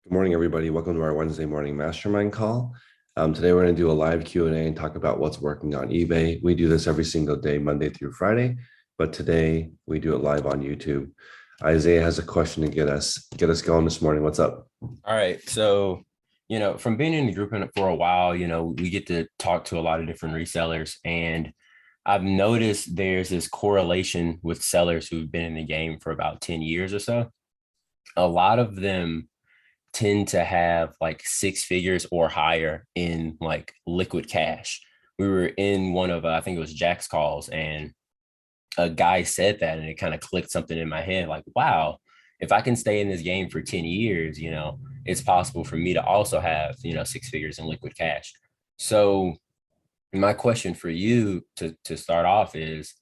Good morning, everybody. Welcome to our Wednesday morning mastermind call. Today, we're going to do a live Q&A and talk about what's working on eBay. We do this every single day, Monday through Friday, but today we do it live on YouTube. Isaiah has a question to get us going this morning. What's up? All right. So, from being in the group for a while, we get to talk to a lot of different resellers. And I've noticed there's this correlation with sellers who've been in the game for about 10 years or so. A lot of them tend to have like six figures or higher in like liquid cash. We were in one of, I think it was Jack's calls, and a guy said that, and it kind of clicked something in my head like, wow, if I can stay in this game for 10 years, it's possible for me to also have, six figures in liquid cash. So my question for you to start off is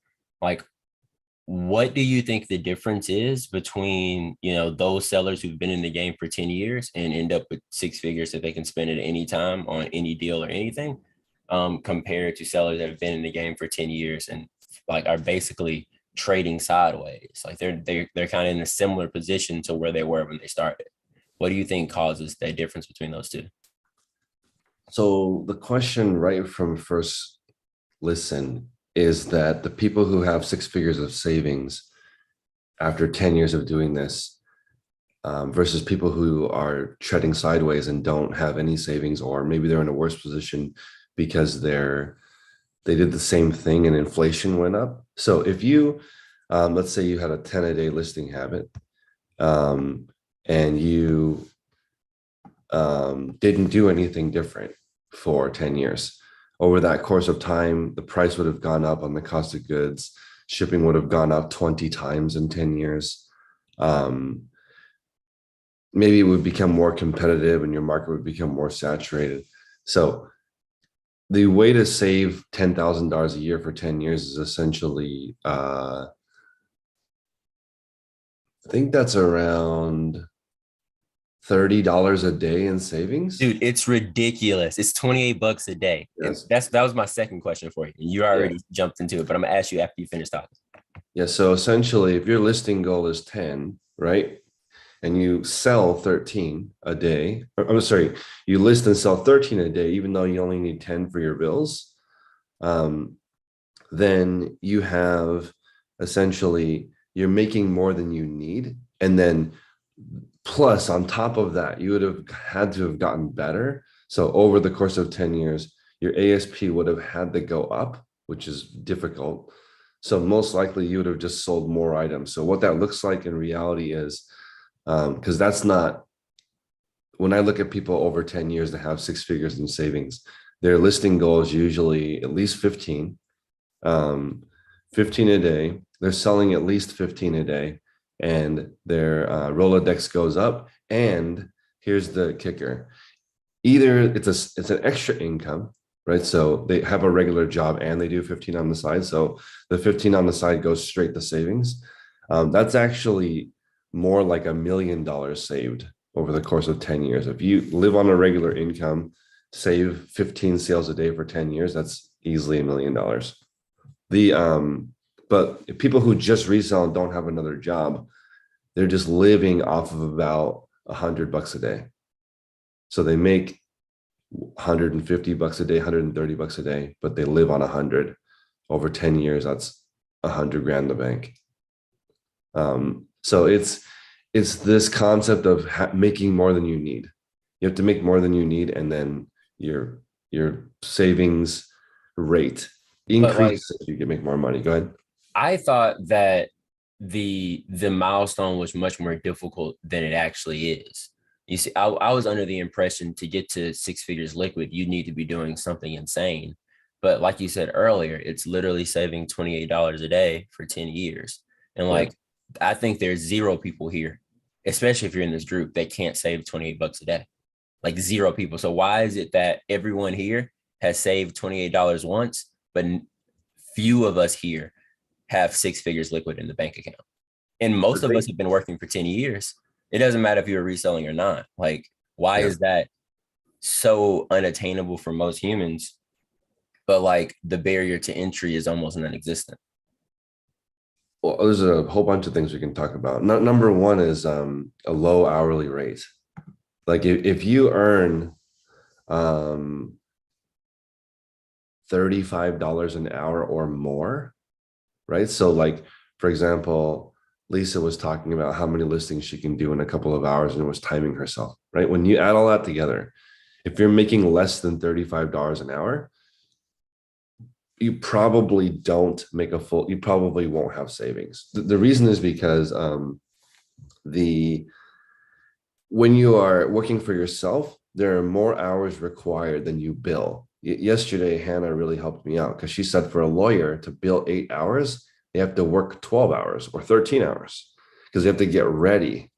like, what do you think the difference is between, those sellers who've been in the game for 10 years and end up with six figures that they can spend at any time on any deal or anything, compared to sellers that have been in the game for 10 years and like are basically trading sideways? Like they're kind of in a similar position to where they were when they started. What do you think causes that difference between those two? So the question right from first listen is that the people who have six figures of savings after 10 years of doing this versus people who are treading sideways and don't have any savings, or maybe they're in a worse position because they did the same thing and inflation went up. So if you, let's say you had a 10 a day listing habit, and you didn't do anything different for 10 years. Over that course of time, the price would have gone up on the cost of goods. Shipping would have gone up 20 times in 10 years. Um, Maybe it would become more competitive and your market would become more saturated. So the way to save $10,000 a year for 10 years is essentially, I think that's around $30 a day in savings. Dude, it's ridiculous. It's 28 bucks a day. And Yes. that was my second question for you. You Yeah. already jumped into it, but I'm gonna ask you after you finish talking. Yeah. So essentially, if your listing goal is 10, right? And you sell 13 a day, I'm sorry, you list and sell 13 a day, even though you only need 10 for your bills, um, then you have essentially, you're making more than you need. And then plus on top of that, you would have had to have gotten better. So over the course of 10 years, your ASP would have had to go up, which is difficult. So most likely you would have just sold more items. So what that looks like in reality is, because that's not, when I look at people over 10 years that have six figures in savings, their listing goal is usually at least 15, um, 15 a day. They're selling at least 15 a day, and their Rolodex goes up. And here's the kicker: either it's an extra income, right? So they have a regular job and they do 15 on the side. So the 15 on the side goes straight to savings. That's actually more like $1 million saved over the course of 10 years. If you live on a regular income, save 15 sales a day for 10 years, that's easily $1 million. The But people who just resell and don't have another job, they're just living off of about $100 a day. So they make 150 bucks a day, 130 bucks a day, but they live on 100. Over 10 years, that's 100 grand in the bank. So it's this concept of making more than you need. You have to make more than you need, and then your savings rate But like increase if you can make more money. Go ahead. I thought that the milestone was much more difficult than it actually is. You see, I was under the impression to get to six figures liquid, you need to be doing something insane. But like you said earlier, it's literally saving $28 a day for 10 years. And Yeah. like, I think there's zero people here, especially if you're in this group, that can't save 28 bucks a day. Like zero people. So why is it that everyone here has saved $28 once, but few of us here have six figures liquid in the bank account? And I most of us think, have been working for 10 years. It doesn't matter if you're reselling or not. Like, why yeah. is that so unattainable for most humans? But like the barrier to entry is almost non-existent. Well, there's a whole bunch of things we can talk about. Number one is a low hourly rate. Like if you earn um $35 an hour or more, right? So like, for example, Lisa was talking about how many listings she can do in a couple of hours and was timing herself, right? When you add all that together, if you're making less than $35 an hour, you probably don't make a full, you probably won't have savings. The reason is because the when you are working for yourself, there are more hours required than you bill. Yesterday, Hannah really helped me out because she said for a lawyer to bill 8 hours, they have to work 12 hours or 13 hours because they have to get ready.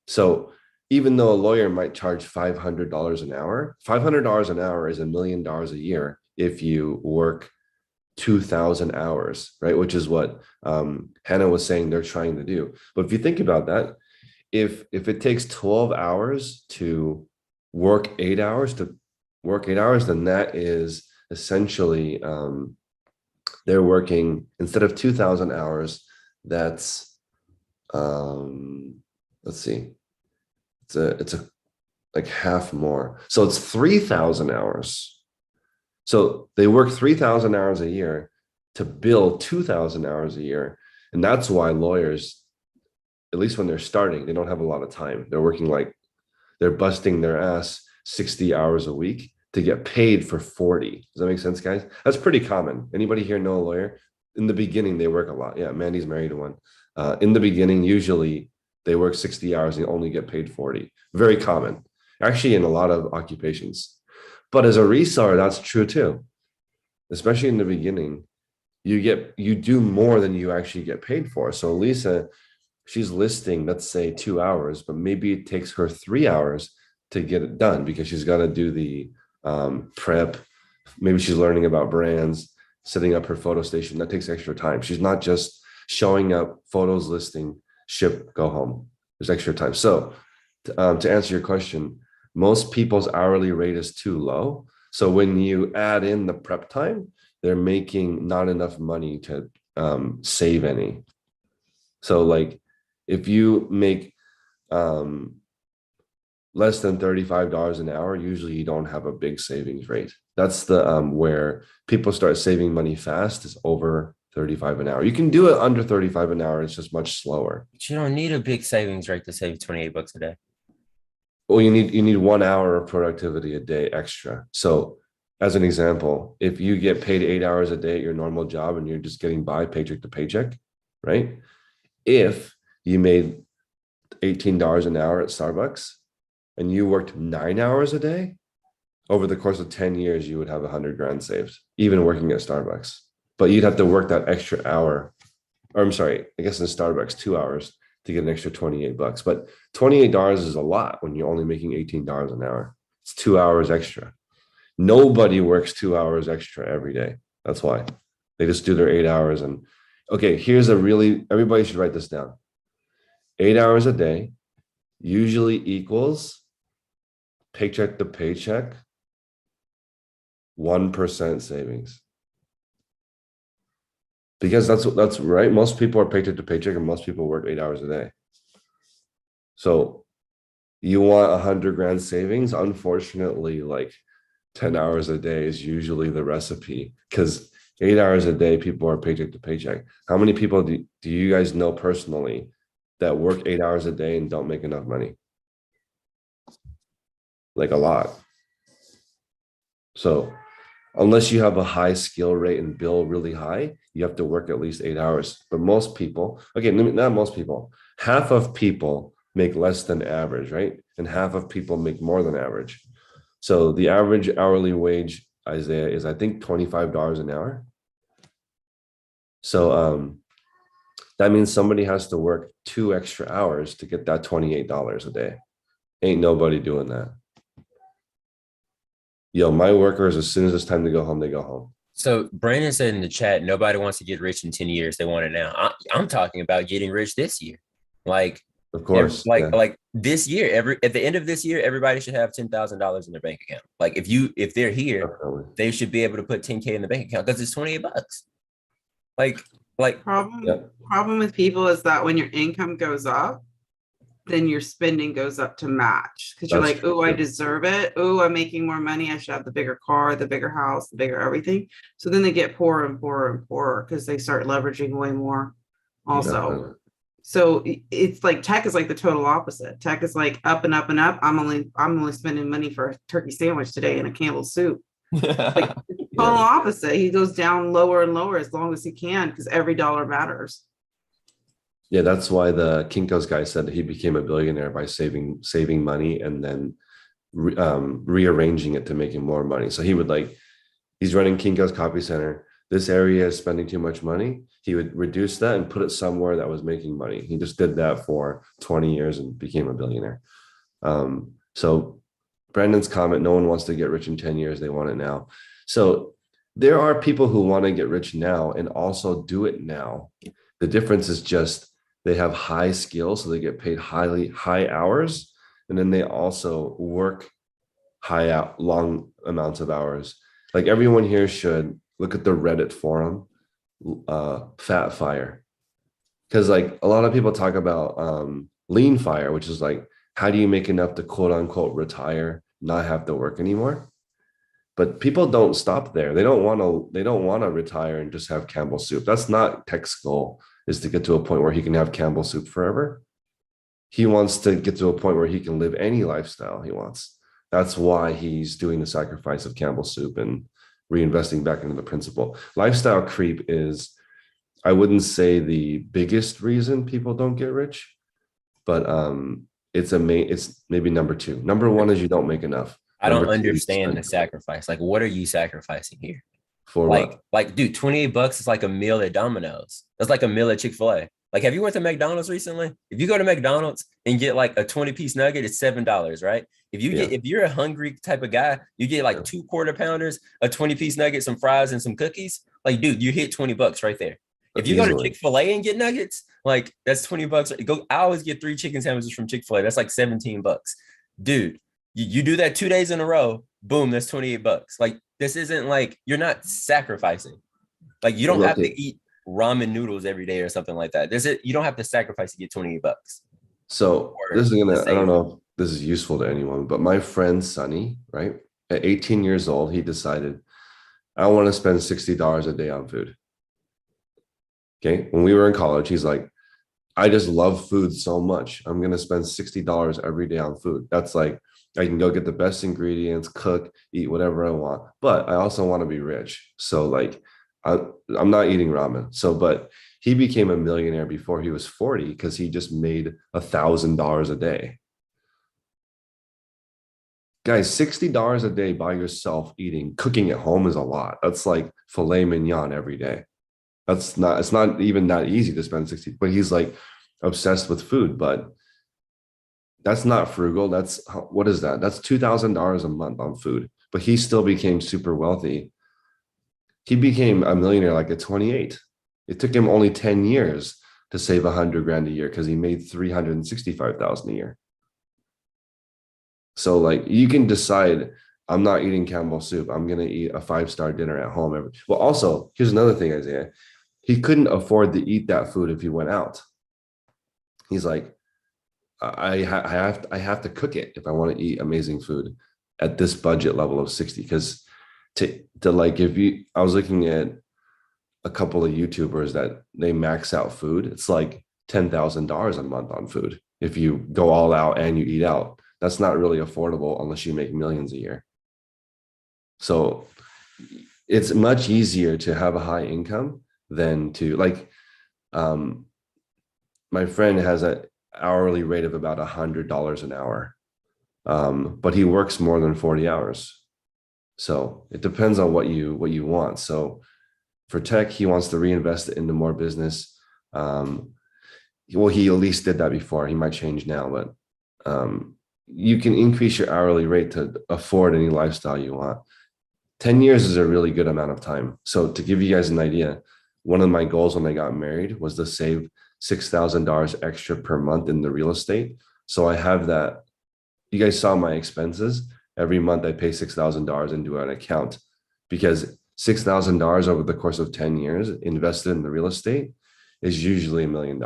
So even though a lawyer might charge $500 an hour, $500 an hour is $1 million a year if you work 2,000 hours, right? Which is what Hannah was saying they're trying to do. But if you think about that, if it takes 12 hours to work 8 hours then that is essentially they're working instead of 2,000 hours, that's let's see, it's a like half more. So it's 3,000 hours. So they work 3,000 hours a year to bill 2,000 hours a year. And that's why lawyers, at least when they're starting, they don't have a lot of time. They're working like they're busting their ass 60 hours a week to get paid for 40. Does that make sense, guys? That's pretty common. Anybody here know a lawyer? In the beginning, they work a lot. Yeah, Mandy's married to one. In the beginning, usually they work 60 hours and only get paid 40. Very common, actually, in a lot of occupations. But as a reseller, that's true too. Especially in the beginning, you do more than you actually get paid for. So Lisa, she's listing, let's say 2 hours, but maybe it takes her 3 hours to get it done because she's got to do the prep. Maybe she's learning about brands, setting up her photo station. That takes extra time. She's not just showing up, photos, listing, ship, go home. There's extra time. So to answer your question, most people's hourly rate is too low. So when you add in the prep time, they're making not enough money to save any. So like if you make less than $35 an hour, usually you don't have a big savings rate. That's the where people start saving money fast is over 35 an hour. You can do it under 35 an hour. It's just much slower. But you don't need a big savings rate to save 28 bucks a day. Well, you need 1 hour of productivity a day extra. So as an example, if you get paid 8 hours a day at your normal job and you're just getting by paycheck to paycheck, right? If you made $18 an hour at Starbucks and you worked 9 hours a day, over the course of 10 years, you would have 100 grand saved, even working at Starbucks. But you'd have to work that extra hour, or I'm sorry, I guess in Starbucks, 2 hours to get an extra 28 bucks. But $28 is a lot when you're only making $18 an hour. It's 2 hours extra. Nobody works 2 hours extra every day. That's why they just do their 8 hours. And okay, everybody should write this down. 8 hours a day usually equals paycheck to paycheck, 1% savings. Because that's right. Most people are paycheck to paycheck and most people work 8 hours a day. So you want 100 grand savings. Unfortunately, like 10 hours a day is usually the recipe because 8 hours a day, people are paycheck to paycheck. How many people do you guys know personally that work 8 hours a day and don't make enough money? Like a lot. So unless you have a high skill rate and bill really high, you have to work at least 8 hours. But most people, okay, not most people, half of people make less than average, right? And half of people make more than average. So the average hourly wage, Isaiah, is I think $25 an hour. So that means somebody has to work 2 extra hours to get that $28 a day. Ain't nobody doing that. Yo, my workers, as soon as it's time to go home, they go home. So Brandon said in the chat, nobody wants to get rich in 10 years. They want it now. I'm talking about getting rich this year. Like, Of course. like, Yeah. like this year, at the end of this year, everybody should have $10,000 in their bank account. Like if they're here, Definitely. they should be able to put 10K in the bank account because it's 28 bucks. Like, Problem Yeah. problem with people is that when your income goes up, then your spending goes up to match because you're That's like, oh, I true. deserve it. Oh, I'm making more money. I should have the bigger car, the bigger house, the bigger everything. So then they get poorer and poorer and poorer because they start leveraging way more also. Definitely. So it's like tech is like the total opposite. Tech is like up and up and up. I'm only spending money for a turkey sandwich today and a Campbell's soup. Like total Yeah. opposite. He goes down lower and lower as long as he can because every dollar matters. Yeah, that's why the Kinko's guy said that he became a billionaire by saving money and then rearranging it to make him more money. So he would like, he's running Kinko's Copy Center. This area is spending too much money. He would reduce that and put it somewhere that was making money. He just did that for 20 years and became a billionaire. So Brandon's comment, no one wants to get rich in 10 years. They want it now. So there are people who want to get rich now and also do it now. The difference is just they have high skills, so they get paid high hours, and then they also work long amounts of hours. Like everyone here should look at the Reddit forum, Fat Fire, because like a lot of people talk about lean fire, which is like how do you make enough to quote unquote retire, not have to work anymore. But people don't stop there. They don't want to retire and just have Campbell's soup. That's not Tech's goal, is to get to a point where he can have Campbell's soup forever. He wants to get to a point where he can live any lifestyle he wants. That's why he's doing the sacrifice of Campbell's soup and reinvesting back into the principal. Lifestyle creep is, I wouldn't say the biggest reason people don't get rich, but it's maybe number two. Number one is you don't make enough. I don't Number two, you understand the spend sacrifice. Like, what are you sacrificing here? for what? Dude, $28 is like a meal at Domino's. That's like a meal at Chick-fil-A. Like, have you went to McDonald's recently? If you go to McDonald's and get like a 20-piece nugget, it's $7, right? If you're a hungry type of guy, you get like 2 quarter pounders, a 20-piece nugget, some fries, and some cookies. Like, dude, you hit $20 right there. If you go to Chick-fil-A and get nuggets, like that's $20. I always get 3 chicken sandwiches from Chick-fil-A. That's like $17. Dude, you do that 2 days in a row, boom, that's $28. Like, this isn't like, you're not sacrificing. Like, you don't have to eat ramen noodles every day or something like that. You don't have to sacrifice to get $28. So this is I don't know if this is useful to anyone, but my friend Sonny, right? At 18 years old, he decided, I want to spend $60 a day on food. Okay. When we were in college, he's like, I just love food so much. I'm going to spend $60 every day on food. That's like, I can go get the best ingredients, cook, eat whatever I want, but I also want to be rich. So like, I'm not eating ramen. So, but he became a millionaire before he was 40 because he just made $1,000 a day. Guys, $60 a day by yourself cooking at home is a lot. That's like filet mignon every day. It's not even that easy to spend 60, but he's like obsessed with food, but that's not frugal. What is that? That's $2,000 a month on food, but he still became super wealthy. He became a millionaire like at 28. It took him only 10 years to save $100,000 a year because he made $365,000 a year. So like you can decide, I'm not eating Campbell's soup. I'm going to eat a 5-star dinner at home. Well, also, here's another thing, Isaiah. He couldn't afford to eat that food if he went out. He's like, I have to cook it if I want to eat amazing food at this budget level of 60. Because to like, I was looking at a couple of YouTubers that they max out food. It's like $10,000 a month on food. If you go all out and you eat out, that's not really affordable unless you make millions a year. So it's much easier to have a high income than to like, my friend has an hourly rate of about $100 an hour. But he works more than 40 hours. So it depends on what you want. So for Tech, he wants to reinvest it into more business. Well, he at least did that before. He might change now, but you can increase your hourly rate to afford any lifestyle you want. 10 years is a really good amount of time. So to give you guys an idea, one of my goals when I got married was to save $6,000 extra per month in the real estate. So I have that. You guys saw my expenses. Every month I pay $6,000 into an account because $6,000 over the course of 10 years invested in the real estate is usually $1 million.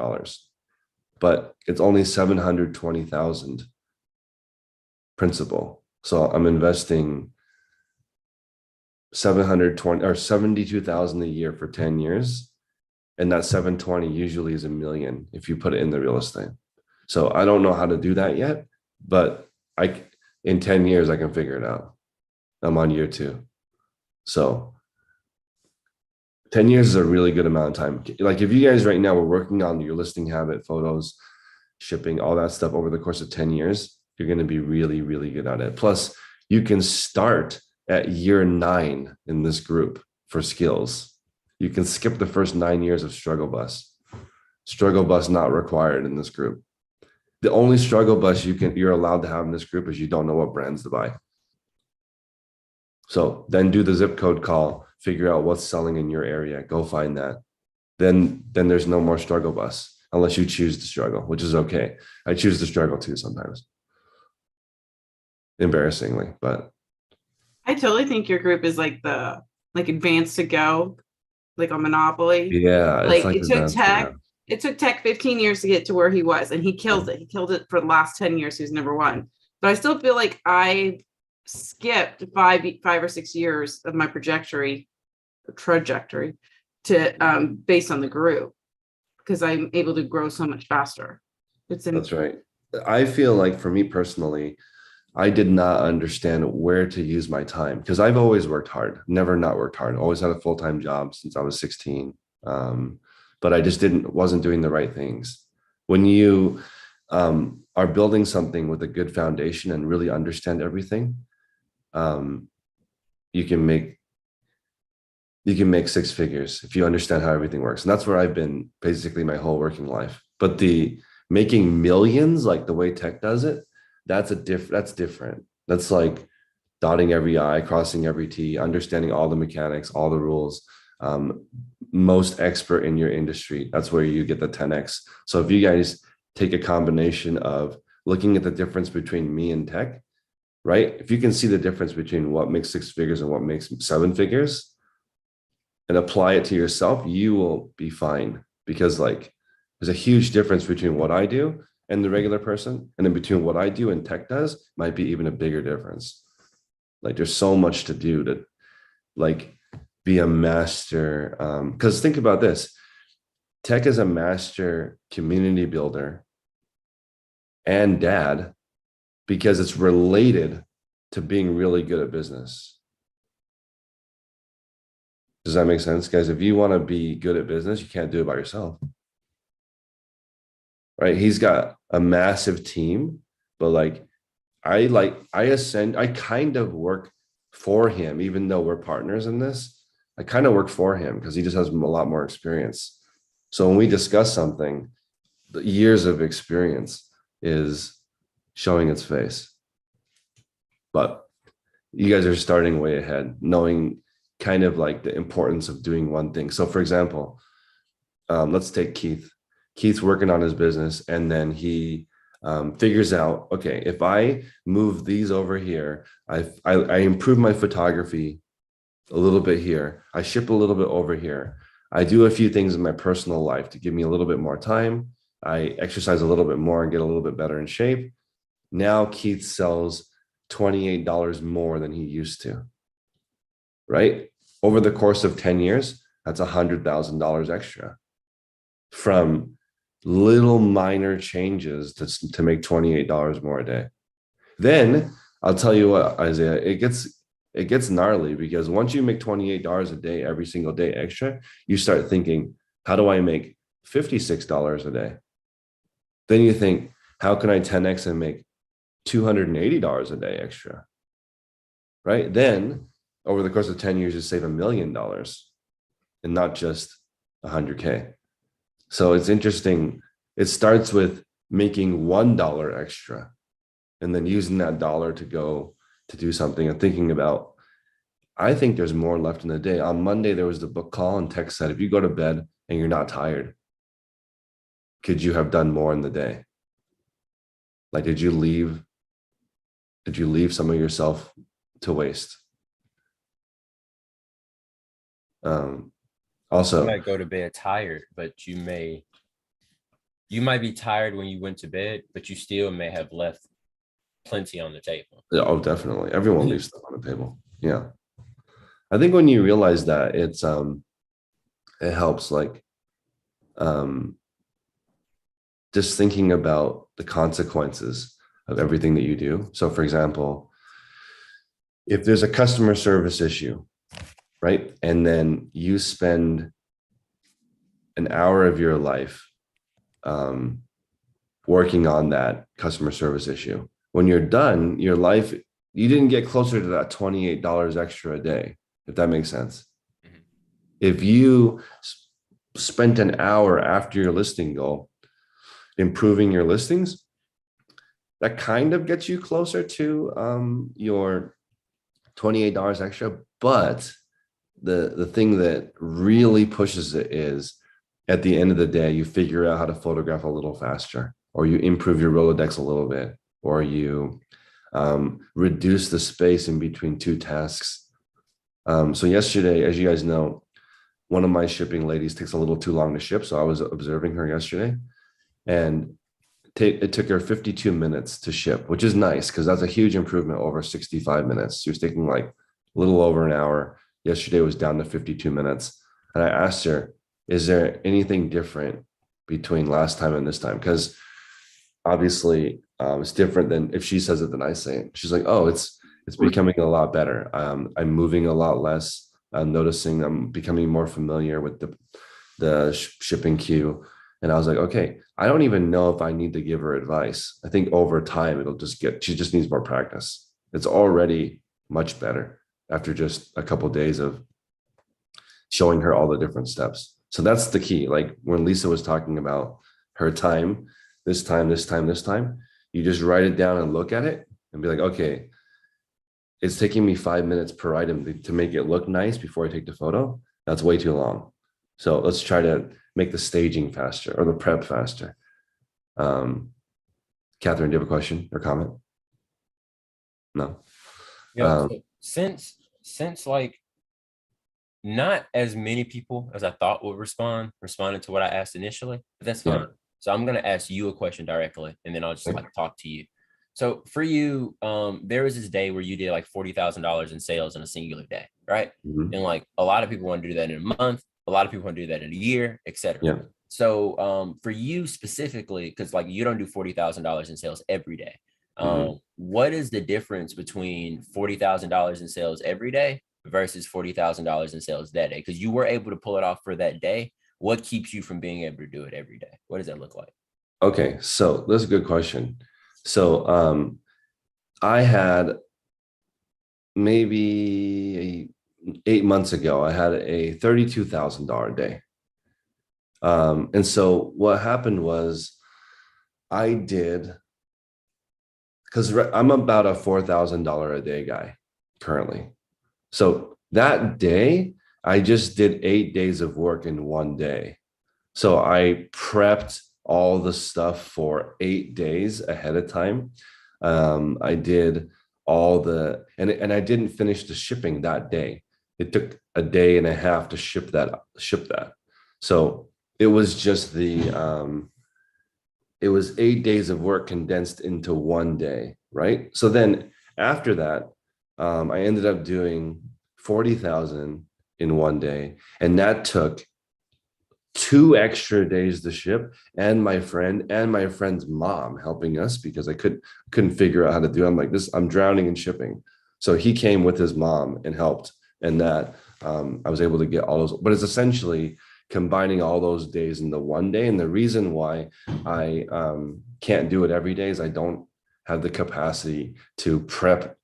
but it's only 720,000 principal. So I'm investing 720 or 72,000 a year for 10 years. And that 720 usually is $1 million if you put it in the real estate. So I don't know how to do that yet, but in 10 years, I can figure it out. I'm on year 2. So 10 years is a really good amount of time. Like if you guys right now were working on your listing habit, photos, shipping, all that stuff over the course of 10 years, you're going to be really, really good at it. Plus, you can start at year 9 in this group for skills. You can skip the first 9 years of struggle bus. Struggle bus not required in this group. The only struggle bus you're allowed to have in this group is you don't know what brands to buy. So then do the zip code call, figure out what's selling in your area, go find that. Then there's no more struggle bus unless you choose to struggle, which is okay. I choose to struggle too sometimes. Embarrassingly, but I totally think your group is like the advanced to go, like a Monopoly. yeah, it's Like like it took Tech 15 years to get to where he was, and he killed it. He killed it for the last 10 years. He's number one. But I still feel like I skipped 5 or 6 years of my trajectory to based on the group, because I'm able to grow so much faster. That's right. I feel like for me personally, I did not understand where to use my time because I've always worked hard, never not worked hard, always had a full-time job since I was 16. But I just wasn't doing the right things. When you are building something with a good foundation and really understand everything, you can make 6 figures if you understand how everything works. And that's where I've been basically my whole working life. But the making millions, like the way tech does it, that's different. That's like dotting every I, crossing every T, understanding all the mechanics, all the rules. Most expert in your industry. That's where you get the 10x. So if you guys take a combination of looking at the difference between me and tech, right? If you can see the difference between what makes 6 figures and what makes 7 figures and apply it to yourself, you will be fine, because like there's a huge difference between what I do and the regular person, and then between what I do and tech does might be even a bigger difference. Like there's so much to do to like be a master. Because think about this, tech is a master community builder and dad, because it's related to being really good at business. Does that make sense, guys? If you want to be good at business, you can't do it by yourself. Right? He's got a massive team, but I kind of work for him, even though we're partners in this. I kind of work for him because he just has a lot more experience. So when we discuss something, the years of experience is showing its face. But you guys are starting way ahead, knowing kind of like the importance of doing one thing. So for example, let's take Keith. Keith's working on his business, and then he figures out, okay, if I move these over here, I improve my photography a little bit here, I ship a little bit over here, I do a few things in my personal life to give me a little bit more time, I exercise a little bit more and get a little bit better in shape. Now Keith sells $28 more than he used to, right? Over the course of 10 years, that's $100,000 extra from little minor changes to make $28 more a day. Then I'll tell you what, Isaiah, it gets gnarly, because once you make $28 a day, every single day extra, you start thinking, how do I make $56 a day? Then you think, how can I 10x and make $280 a day extra? Right? Then over the course of 10 years, you save $1 million and not just 100K. So it's interesting. It starts with making $1 extra and then using that dollar to go to do something and thinking about, I think there's more left in the day. On Monday, there was the book call, and Tech said, if you go to bed and you're not tired, could you have done more in the day? Like, did you leave some of yourself to waste? Also, You might go to bed tired, but you may you might be tired when you went to bed, but you still may have left plenty on the table. Yeah, oh, definitely. Everyone leaves stuff on the table. Yeah. I think when you realize that, it helps, like um just thinking about the consequences of everything that you do. So for example, if there's a customer service issue, right? And then you spend an hour of your life um, working on that customer service issue. When you're done, your life, you didn't get closer to that $28 extra a day, if that makes sense. Mhm. If you spent an hour after your listing goal improving your listings, that kind of gets you closer to your $28 extra. But the thing that really pushes it is at the end of the day, you figure out how to photograph a little faster, or you improve your Rolodex a little bit, or you reduce the space in between two tasks. So yesterday, as you guys know, one of my shipping ladies takes a little too long to ship. So I was observing her yesterday, and it took her 52 minutes to ship, which is nice because that's a huge improvement over 65 minutes. She was taking like a little over an hour. Yesterday was down to 52 minutes. And I asked her, is there anything different between last time and this time? Because obviously it's different than if she says it than I say it. She's like, oh, it's becoming a lot better. I'm moving a lot less. I'm noticing I'm becoming more familiar with the shipping queue. And I was like, okay, I don't even know if I need to give her advice. I think over time, she just needs more practice. It's already much better after just a couple of days of showing her all the different steps. So that's the key. Like when Lisa was talking about her time, this time, you just write it down and look at it and be like, okay, it's taking me 5 minutes per item to make it look nice before I take the photo. That's way too long. So let's try to make the staging faster or the prep faster. Catherine, do you have a question or comment? No. Yeah. So since like not as many people as I thought would responded to what I asked initially, but that's fine. Yeah. So I'm gonna ask you a question directly, and then I'll just like talk to you. So for you, there was this day where you did like $40,000 in sales in a singular day, right? Mhm. And like a lot of people want to do that in a month, a lot of people want to do that in a year, etc. Yeah. So for you specifically, because like you don't do $40,000 in sales every day. Mhm. What is the difference between $40,000 in sales every day versus $40,000 in sales that day? Because you were able to pull it off for that day. What keeps you from being able to do it every day? What does that look like? Okay, so that's a good question. So I had maybe 8 months ago, I had a $32,000 day. And so what happened was I did, because I'm about a $4,000 a day guy currently. So that day, I just did 8 days of work in one day. So I prepped all the stuff for 8 days ahead of time. I did all and I didn't finish the shipping that day. It took a day and a half to ship that. So it was just it was 8 days of work condensed into one day, right? So then after that, I ended up doing 40,000 in one day, and that took 2 extra days to ship, and my friend's mom helping us because I couldn't figure out how to do it. I'm like, this, I'm drowning in shipping. So he came with his mom and helped, and that I was able to get all those, but it's essentially combining all those days into one day. And the reason why I can't do it every day is I don't have the capacity to prep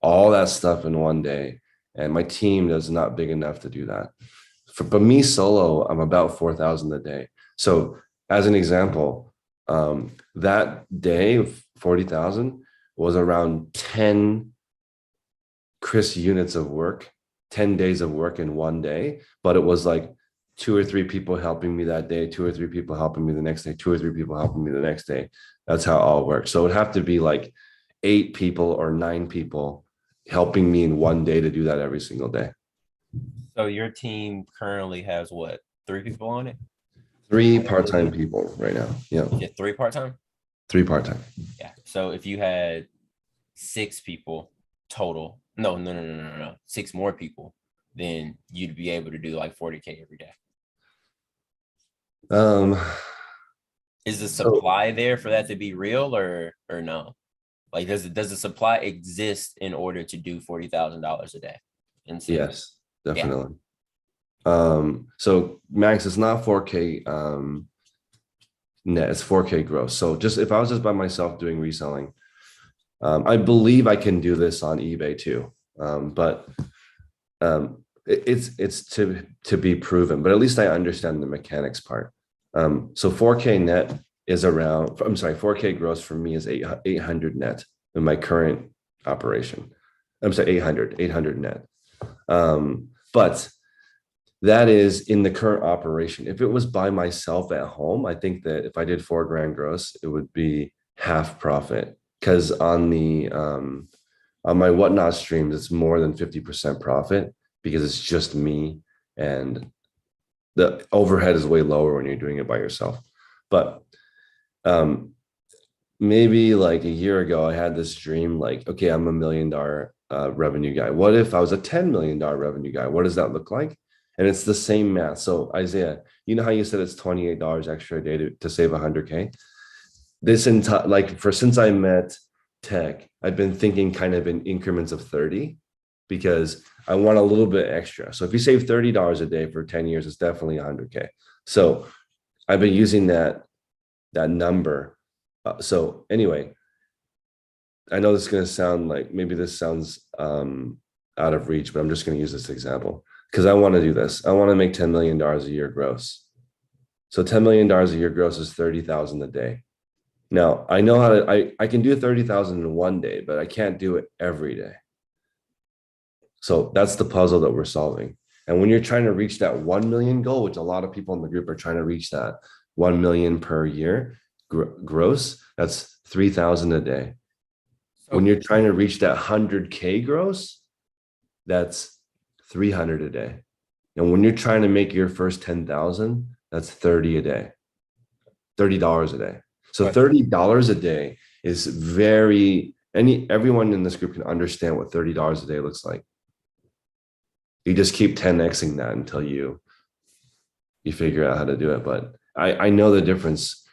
all that stuff in one day, and my team is not big enough to do that. But me solo, I'm about 4,000 a day. So as an example, that day of 40,000 was around 10 Chris units of work, 10 days of work in one day. But it was like 2 or 3 people helping me that day, 2 or 3 people helping me the next day, 2 or 3 people helping me the next day. That's how it all works. So it'd have to be like 8 people or 9 people helping me in one day to do that every single day. So your team currently has what, 3 people on it? 3 part-time people right now. Yeah, You get 3 part-time? 3 part-time. Yeah. So if you had 6 people total, no, 6 more people, then you'd be able to do like 40K every day. Um, Is the so supply there for that to be real or no? Like does the supply exist in order to do $40,000 a day? And so yes, yeah. definitely. So Max, it's not 4K net, it's 4K gross. So just if I was just by myself doing reselling, I believe I can do this on eBay too. But it's to be proven, but at least I understand the mechanics part. So 4K net is around, I'm sorry, 4K gross for me is 800 net in my current operation. I'm sorry, 800 net. But that is in the current operation. If it was by myself at home, I think that if I did 4 grand gross, it would be half profit. Because on my whatnot streams, it's more than 50% profit because it's just me, and the overhead is way lower when you're doing it by yourself. But um, maybe like a year ago, I had this dream like, okay, I'm a $1 million revenue guy. What if I was a $10 million revenue guy? What does that look like? And it's the same math. So Isaiah, you know how you said it's $28 extra a day to save 100K? This entire, like since I met Tech, I've been thinking kind of in increments of 30 because I want a little bit extra. So if you save $30 a day for 10 years, it's definitely 100K. So I've been using that number. So anyway, I know this is going to sound like maybe this sounds out of reach, but I'm just going to use this example because I want to do this. I want to make $10 million a year gross. So $10 million a year gross is 30,000 a day. Now I know how to, I can do 30,000 in one day, but I can't do it every day. So that's the puzzle that we're solving. And when you're trying to reach that 1 million goal, which a lot of people in the group are trying to reach, that 1 million per year gross, that's 3,000 a day. When you're trying to reach that 100K gross, that's 300 a day. And when you're trying to make your first 10,000, that's 30 a day, $30 a day. So $30 a day is everyone in this group can understand what $30 a day looks like. You just keep 10xing that until you figure out how to do it. But I know the difference.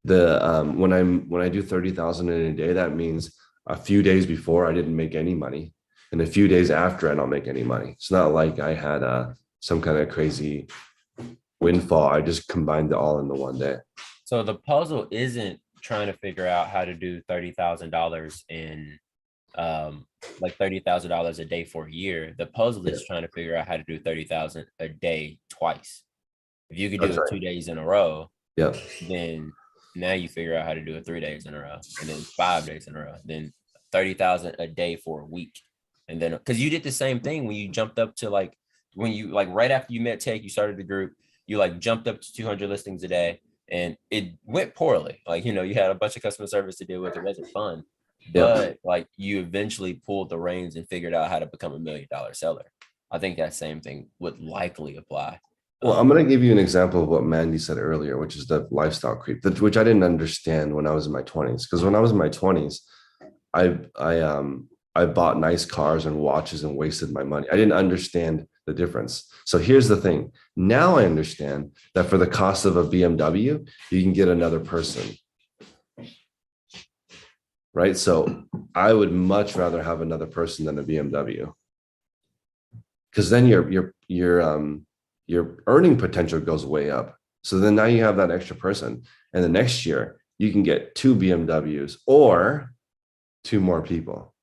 When I do 30,000 in a day, that means a few days before I didn't make any money, and a few days after I don't make any money. It's not like I had some kind of crazy windfall. I just combined it all into one day. So the puzzle isn't trying to figure out how to do $30,000 in like $30,000 a day for a year. The puzzle is trying to figure out how to do 30,000 a day twice. If you could do it 2 days in a row, then now you figure out how to do it 3 days in a row, and then 5 days in a row, then 30,000 a day for a week. And then because you did the same thing when you jumped up to like when you like right after you met Tech, you started the group, you like jumped up to 200 listings a day, and it went poorly. Like, you had a bunch of customer service to deal with. It wasn't fun. But like you eventually pulled the reins and figured out how to become $1 million seller. I think that same thing would likely apply. Well, I'm going to give you an example of what Mandy said earlier, which is the lifestyle creep, which I didn't understand when I was in my 20s. Because when I was in my 20s, I bought nice cars and watches and wasted my money. I didn't understand the difference. So here's the thing. Now I understand that for the cost of a BMW, you can get another person. Right? So I would much rather have another person than a BMW. Because then your earning potential goes way up. So then now you have that extra person. And the next year you can get 2 BMWs or 2 more people.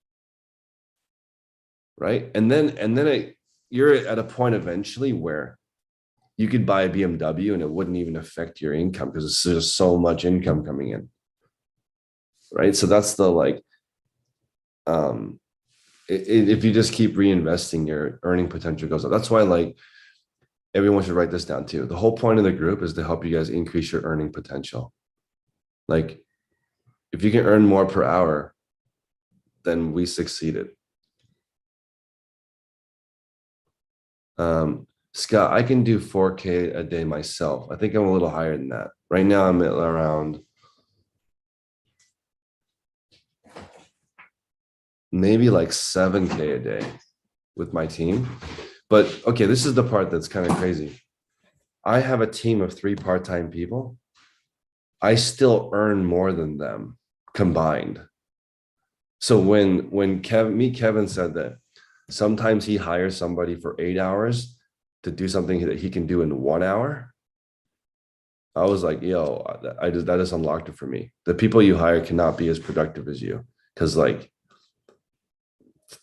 Right. And then you're at a point eventually where you could buy a BMW and it wouldn't even affect your income because there's so much income coming in. Right. So that's the like, if you just keep reinvesting, your earning potential goes up. That's why like everyone should write this down too. The whole point of the group is to help you guys increase your earning potential. Like if you can earn more per hour, then we succeeded. Scott, I can do 4K a day myself. I think I'm a little higher than that. Right now I'm at around maybe like 7K a day with my team. But okay, this is the part that's kind of crazy. I have a team of 3 part-time people. I still earn more than them combined. So when Kevin said that sometimes he hires somebody for 8 hours to do something that he can do in 1 hour, I was like, yo, that just unlocked it for me. The people you hire cannot be as productive as you, because like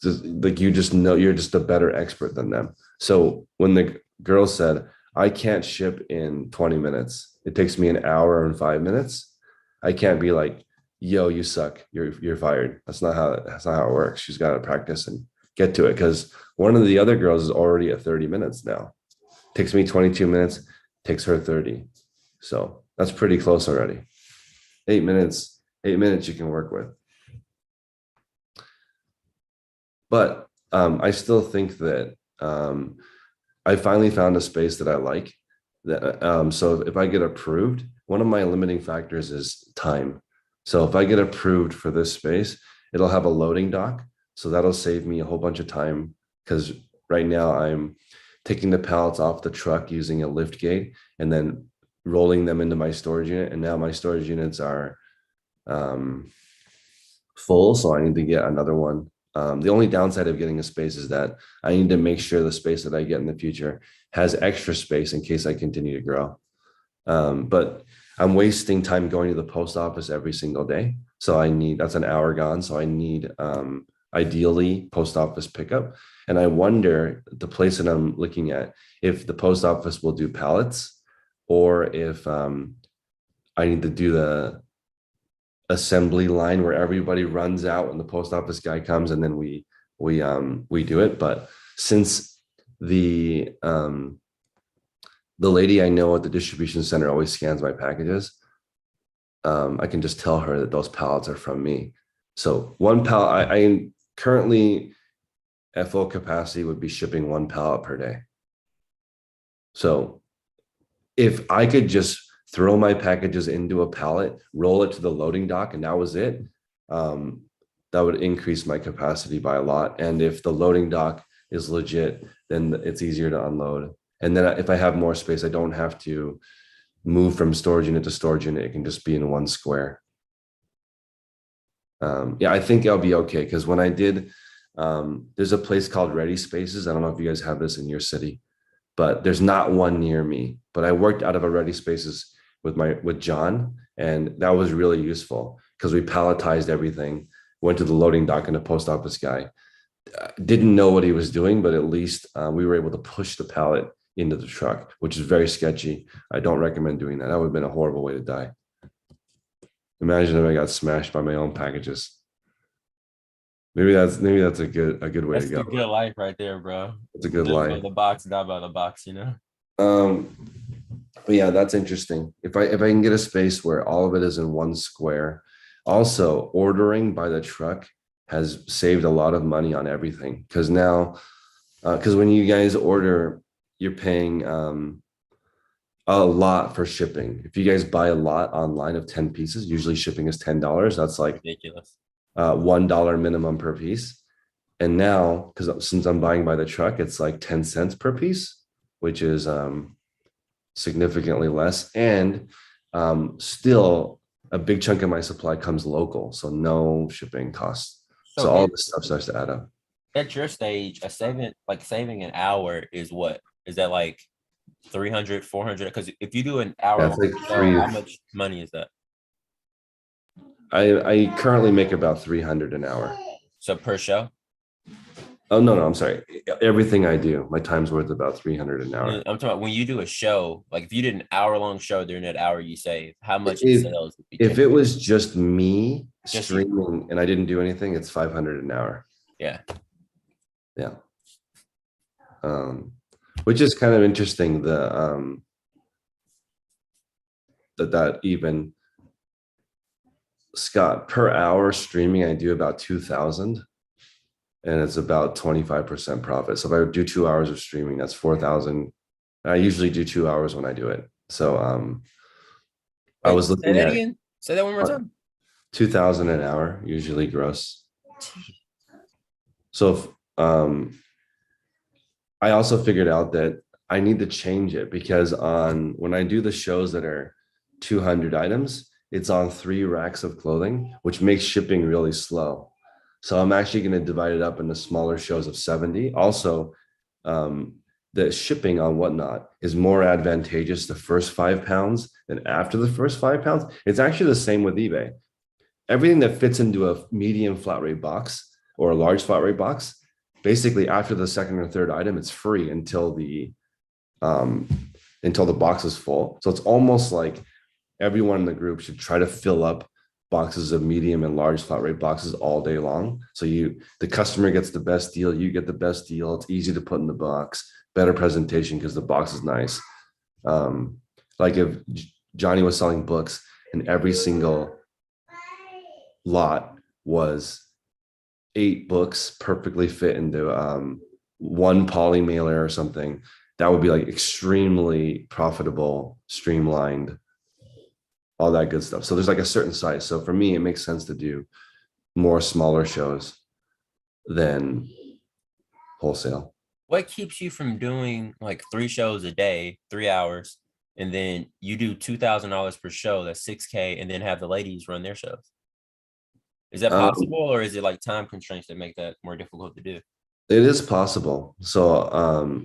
you just know you're just a better expert than them. So when the girl said, I can't ship in 20 minutes, it takes me an hour and 5 minutes. I can't be like, yo, you suck. You're fired. That's not how it works. She's got to practice and get to it. Because one of the other girls is already at 30 minutes now. Takes me 22 minutes, takes her 30. So that's pretty close already. 8 minutes you can work with. But I still think that I finally found a space that I like. So if I get approved, one of my limiting factors is time. So if I get approved for this space, it'll have a loading dock. So that'll save me a whole bunch of time, because right now I'm taking the pallets off the truck using a lift gate and then rolling them into my storage unit. And now my storage units are full, so I need to get another one. The only downside of getting a space is that I need to make sure the space that I get in the future has extra space in case I continue to grow. But I'm wasting time going to the post office every single day. So that's an hour gone. So I need ideally post office pickup. And I wonder, the place that I'm looking at, if the post office will do pallets, or if I need to do the assembly line where everybody runs out when the post office guy comes, and then we do it. But since the lady I know at the distribution center always scans my packages, I can just tell her that those pallets are from me. So one pallet, I currently at full capacity would be shipping 1 pallet per day. So if I could just throw my packages into a pallet, roll it to the loading dock, and that was it, that would increase my capacity by a lot. And if the loading dock is legit, then it's easier to unload. And then if I have more space, I don't have to move from storage unit to storage unit. It can just be in one square. Yeah, I think I'll be okay, because when I did, there's a place called Ready Spaces. I don't know if you guys have this in your city, but there's not one near me. But I worked out of a Ready Spaces with John, and that was really useful because we palletized everything, went to the loading dock, and the post office guy didn't know what he was doing, but at least we were able to push the pallet into the truck, which is very sketchy. I don't recommend doing that. That would have been a horrible way to die. Imagine if I got smashed by my own packages. Maybe that's a good way That's to go. the good life right there, bro. It's a good Live by life. the box, die by the box, you know? But yeah, that's interesting. If I can get a space where all of it is in one square. Also, ordering by the truck has saved a lot of money on everything, because now, because when you guys order, you're paying a lot for shipping. If you guys buy a lot online of 10 pieces, usually shipping is $10. That's like Ridiculous. $1 minimum per piece. And now, because since I'm buying by the truck, it's like 10 cents per piece, which is significantly less. And still a big chunk of my supply comes local, so no shipping costs. So all this stuff starts to add up. At your stage, saving an hour is what? Is that like 300, 400? Because if you do an hour, That's like how much money is that? I currently make about 300 an hour. So per show? Oh, no, I'm sorry. Everything I do, my time's worth about 300 an hour. I'm talking about when you do a show, like if you did an hour-long show during that hour you save, how much in sales would be If it was just me Just streaming and I didn't do anything, it's 500 an hour. Yeah. Yeah. Which is kind of interesting, that even Scott, per hour streaming, I do about 2,000, and it's about 25% profit. So if I would do 2 hours of streaming, that's 4,000 I usually do 2 hours when I do it. So I Wait, was say looking that at again. Say that one more time. 2,000 an hour, usually gross. So if, I also figured out that I need to change it because on when I do the shows that are 200 items, it's on 3 racks of clothing, which makes shipping really slow. So I'm actually going to divide it up into smaller shows of 70. Also, um, the shipping on Whatnot is more advantageous the first 5 pounds than after the first 5 pounds. It's actually the same with eBay. Everything that fits into a medium flat rate box or a large flat rate box, basically after the second or third item, it's free um, until the box is full. So it's almost like everyone in the group should try to fill up boxes of medium and large flat rate boxes all day long. So the customer gets the best deal, you get the best deal. It's easy to put in the box, better presentation because the box is nice. Like if Johnny was selling books and every single lot was 8 books perfectly fit into one poly mailer or something, that would be like extremely profitable, streamlined, all that good stuff. So there's like a certain size. So for me, it makes sense to do more smaller shows than wholesale. What keeps you from doing like 3 shows a day, 3 hours, and then you do $2,000 per show? That's 6K, and then have the ladies run their shows. Is that possible, or is it like time constraints that make that more difficult to do? It is possible. So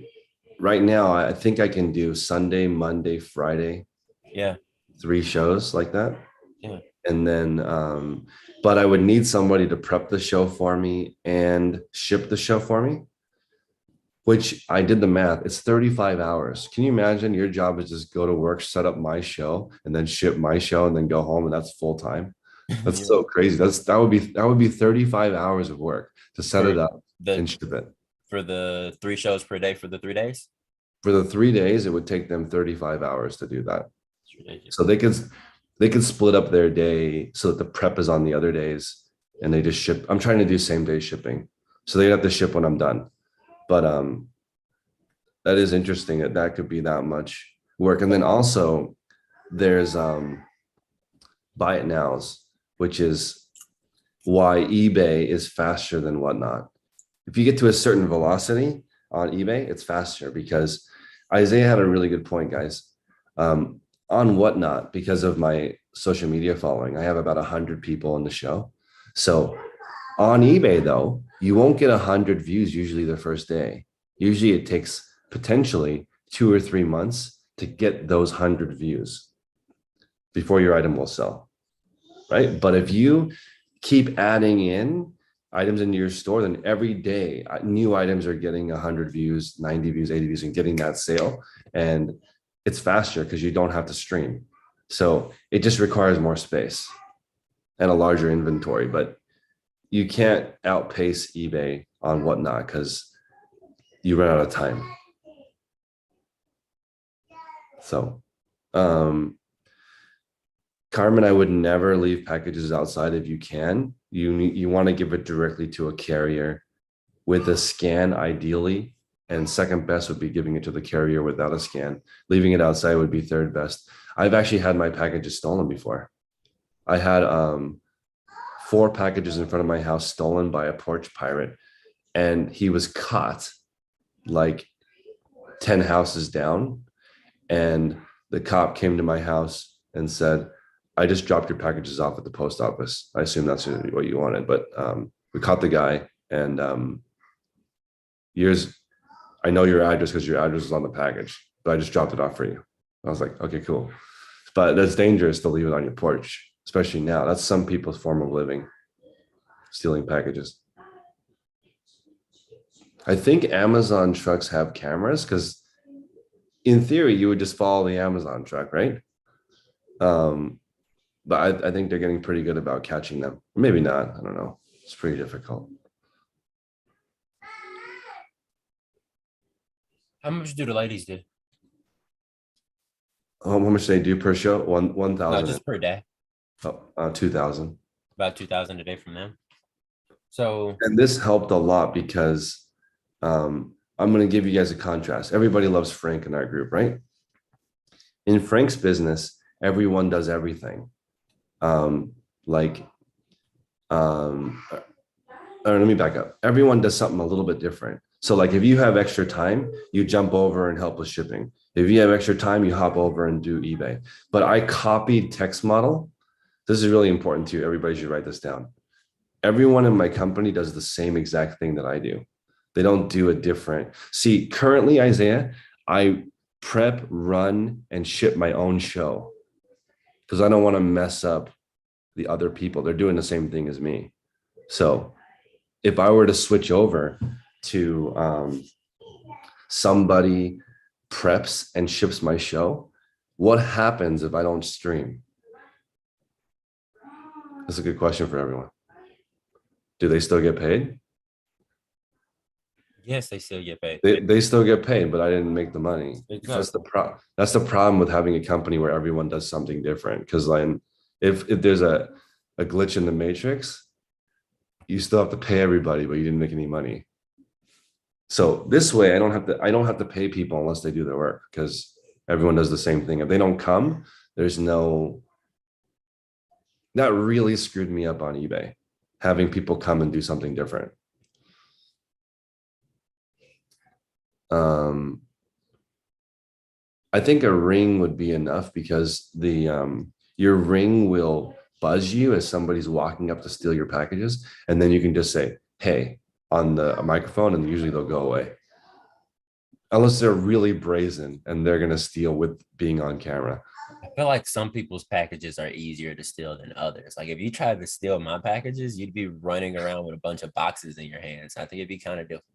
right now, I think I can do Sunday, Monday, Friday, Yeah, 3 shows like that. yeah. And then, but I would need somebody to prep the show for me and ship the show for me, which I did the math. It's 35 hours. Can you imagine your job is just go to work, set up my show, and then ship my show and then go home, and that's full time? That's Yeah. so crazy. That would be 35 hours of work to set For it up the and ship it. for the 3 shows per day for the 3 days. For the 3 days, it would take them 35 hours to do that. It's ridiculous. So they could split up their day so that the prep is on the other days and they just ship. I'm trying to do same day shipping. So they have to ship when I'm done. But that is interesting that could be that much work. And then also there's buy it nows, which is why eBay is faster than Whatnot. If you get to a certain velocity on eBay, it's faster because Isaiah had a really good point, guys. On Whatnot, because of my social media following, I have about 100 people in the show. So on eBay, though, you won't get 100 views usually the first day. Usually it takes potentially 2 or 3 months to get those 100 views before your item will sell, right? But if you keep adding in items into your store, then every day new items are getting 100 views, 90 views, 80 views, and getting that sale. And it's faster because you don't have to stream. So it just requires more space and a larger inventory, but you can't outpace eBay on Whatnot because you run out of time. So, Carmen, I would never leave packages outside if you can. You want to give it directly to a carrier with a scan, ideally. And second best would be giving it to the carrier without a scan. Leaving it outside would be third best. I've actually had my packages stolen before. I had 4 packages in front of my house stolen by a porch pirate, and he was caught like 10 houses down. And the cop came to my house and said, I just dropped your packages off at the post office. I assume that's what you wanted, but we caught the guy, and I know your address because your address is on the package, but I just dropped it off for you. I was like, okay, cool. But that's dangerous to leave it on your porch, especially now. That's some people's form of living, stealing packages. I think Amazon trucks have cameras because in theory, you would just follow the Amazon truck, right? But I think they're getting pretty good about catching them. Maybe not. I don't know. It's pretty difficult. How much do the ladies do? How much they do per show? One No, 1,000. just per day. 2,000. About 2,000 a day from them. So And this helped a lot because I'm going to give you guys a contrast. Everybody loves Frank in our group, right? In Frank's business, everyone does everything. Like, or let me back up. Everyone does something a little bit different. So like if you have extra time, you jump over and help with shipping. If you have extra time, you hop over and do eBay. But I copied text model. This is really important to you. Everybody should write this down. Everyone in my company does the same exact thing that I do. They don't do it different. See, currently, Isaiah, I prep, run, and ship my own show because I don't want to mess up the other people. They're doing the same thing as me. So if I were to switch over to somebody preps and ships my show, what happens if I don't stream? That's a good question for everyone. Do they still get paid? Yes, they still get paid. They still get paid, but I didn't make the money. Exactly. That's the problem with having a company where everyone does something different. Because like if there's a glitch in the matrix, you still have to pay everybody, but you didn't make any money. So this way, I don't have to pay people unless they do their work because everyone does the same thing. If they don't come, there's no. That really screwed me up on eBay, having people come and do something different. I think a ring would be enough because your ring will buzz you as somebody's walking up to steal your packages, and then you can just say, "Hey," on the microphone, and usually they'll go away. Unless they're really brazen and they're gonna steal with being on camera. I feel like some people's packages are easier to steal than others. Like if you tried to steal my packages, you'd be running around with a bunch of boxes in your hands. I think it'd be kind of difficult.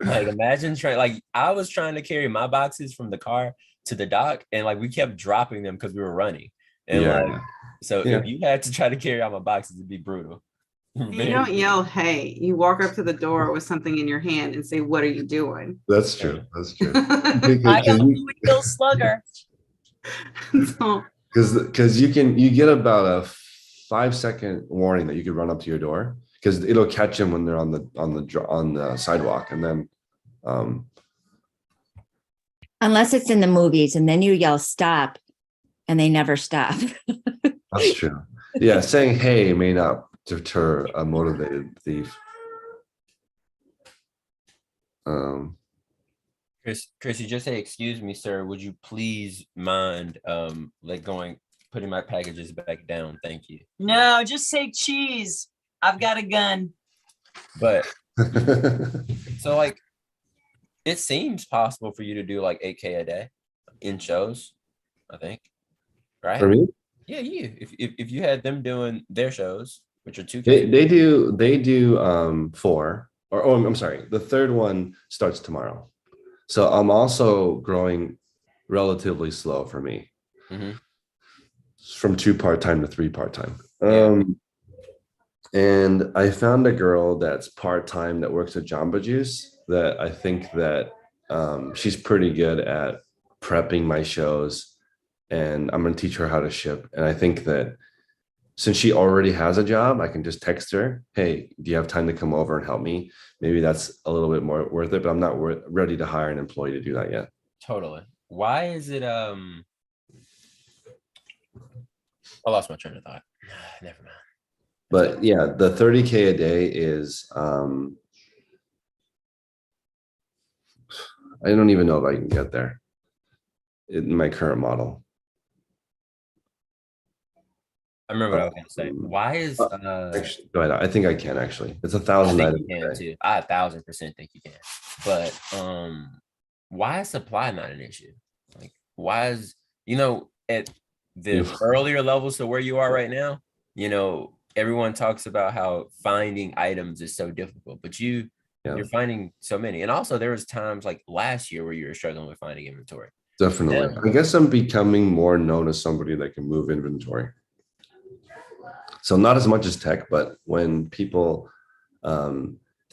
Like imagine trying, like I was trying to carry my boxes from the car to the dock, and like we kept dropping them because we were running. And like, so if you had to try to carry out my boxes, it'd be brutal. You don't yell, "Hey!" You walk up to the door with something in your hand and say, "What are you doing?" That's true. That's true. I don't do it, Bill Slugger. So, Because you get about a 5-second warning that you could run up to your door because it'll catch them when they're on the sidewalk, and then Unless it's in the movies and then you yell stop and they never stop. that's true. Yeah, saying "hey" may not deter a motivated thief. Chris, you just say, "Excuse me, sir. Would you please mind putting my packages back down? Thank you." No, just say cheese. I've got a gun. But so like it seems possible for you to do like 8K a day in shows, I think. Right? For me? Yeah, you. If you had them doing their shows, which are 2K. They do 4 or I'm sorry, the third one starts tomorrow. So I'm also growing relatively slow for me. Mm-hmm. From 2 part-time to 3 part-time. Yeah. And I found a girl that's part-time that works at Jamba Juice that I think that she's pretty good at prepping my shows, and I'm going to teach her how to ship. And I think that since she already has a job, I can just text her, "Hey, do you have time to come over and help me?" Maybe that's a little bit more worth it, but I'm not ready to hire an employee to do that yet. Totally. Why is it I lost my train of thought. Never mind. But yeah, the 30K a day is I don't even know if I can get there in my current model. I remember what I was going to say. Why is actually, go ahead. I think I can actually. It's 1,000 I think items. you can too. I 1,000% think you can. But why is supply not an issue? Like why is at the earlier levels to where you are right now, everyone talks about how finding items is so difficult, but you're finding so many. And also there was times like last year where you were struggling with finding inventory. Definitely. I guess I'm becoming more known as somebody that can move inventory. So not as much as tech, but when people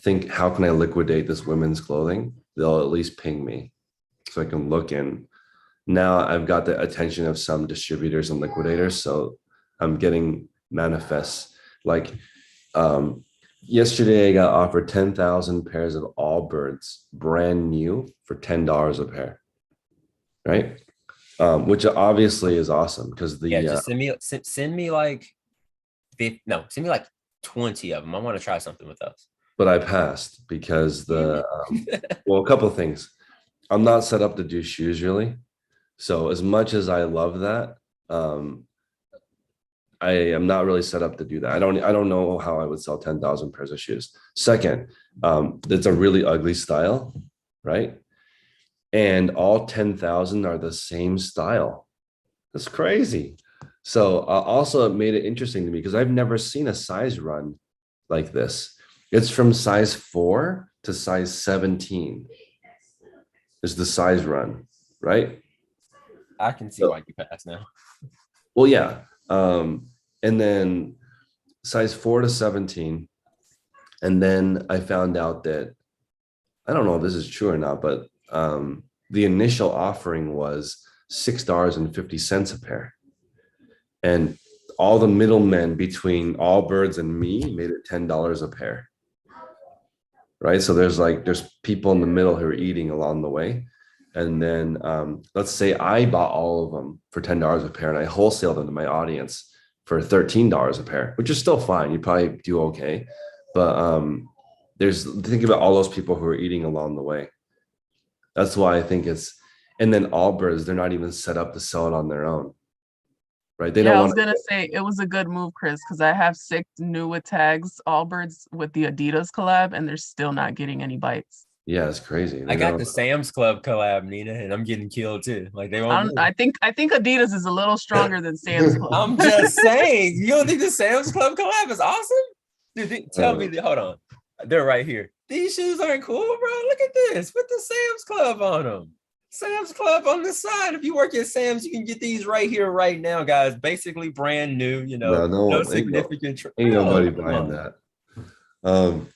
think, how can I liquidate this women's clothing? They'll at least ping me so I can look in. Now I've got the attention of some distributors and liquidators. So I'm getting manifests. Like Yesterday I got offered 10,000 pairs of Allbirds brand new for $10 a pair, right? Which obviously is awesome because Yeah, the just send me like 50, no, send me like 20 of them. I want to try something with those. but I passed because Damn well, a couple of things. I'm not set up to do shoes really. So as much as I love that, um, I am not really set up to do that. I don't know how I would sell 10,000 pairs of shoes. Second, it's a really ugly style, right? And all 10,000 are the same style. That's crazy. So also it made it interesting to me because I've never seen a size run like this. It's from size 4 to size 17 is the size run, right? I can see So- why you passed now. Well, yeah. And then size 4 to 17. And then I found out that I don't know if this is true or not, but the initial offering was $6.50 a pair. And all the middlemen between Allbirds and me made it $10 a pair. Right. So there's people in the middle who are eating along the way. And then let's say I bought all of them for $10 a pair and I wholesaled them to my audience for $13 a pair, which is still fine. You probably do okay. But think about all those people who are eating along the way. That's why I think and then Allbirds, they're not even set up to sell it on their own. Right. They Yeah, don't I want was gonna say it was a good move, Chris, because I have 6 new with tags Allbirds with the Adidas collab, and they're still not getting any bites. Yeah, it's crazy. I got the Sam's Club collab, Nina, and I'm getting killed too. Like they won't. I think Adidas is a little stronger than Sam's Club. I'm just saying. You don't think the Sam's Club collab is awesome? Dude, tell me. Hold on. They're right here. These shoes aren't cool, bro. Look at this. Put the Sam's Club on them. Sam's Club on the side. If you work at Sam's, you can get these right here, right now, guys. Basically brand new, no significant. Ain't nobody come buying on. that.